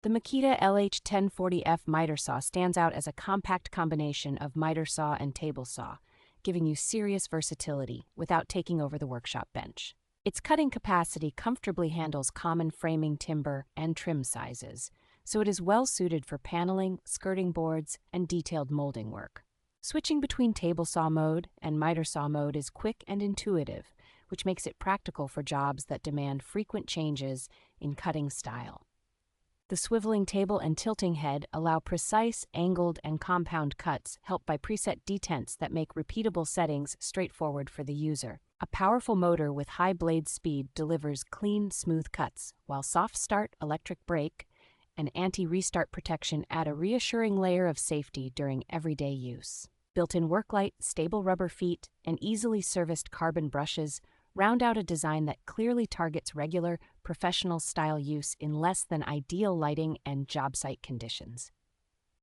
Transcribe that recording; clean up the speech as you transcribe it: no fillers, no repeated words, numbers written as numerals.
The Makita LH1040F Miter Saw stands out as a compact combination of miter saw and table saw, giving you serious versatility without taking over the workshop bench. Its cutting capacity comfortably handles common framing timber and trim sizes, so it is well suited for paneling, skirting boards, and detailed molding work. Switching between table saw mode and miter saw mode is quick and intuitive, which makes it practical for jobs that demand frequent changes in cutting style. The swiveling table and tilting head allow precise, angled, and compound cuts helped by preset detents that make repeatable settings straightforward for the user. A powerful motor with high blade speed delivers clean, smooth cuts, while soft start, electric brake, and anti-restart protection add a reassuring layer of safety during everyday use. Built-in work light, stable rubber feet, and easily serviced carbon brushes round out a design that clearly targets regular, professional-style use in less than ideal lighting and job site conditions.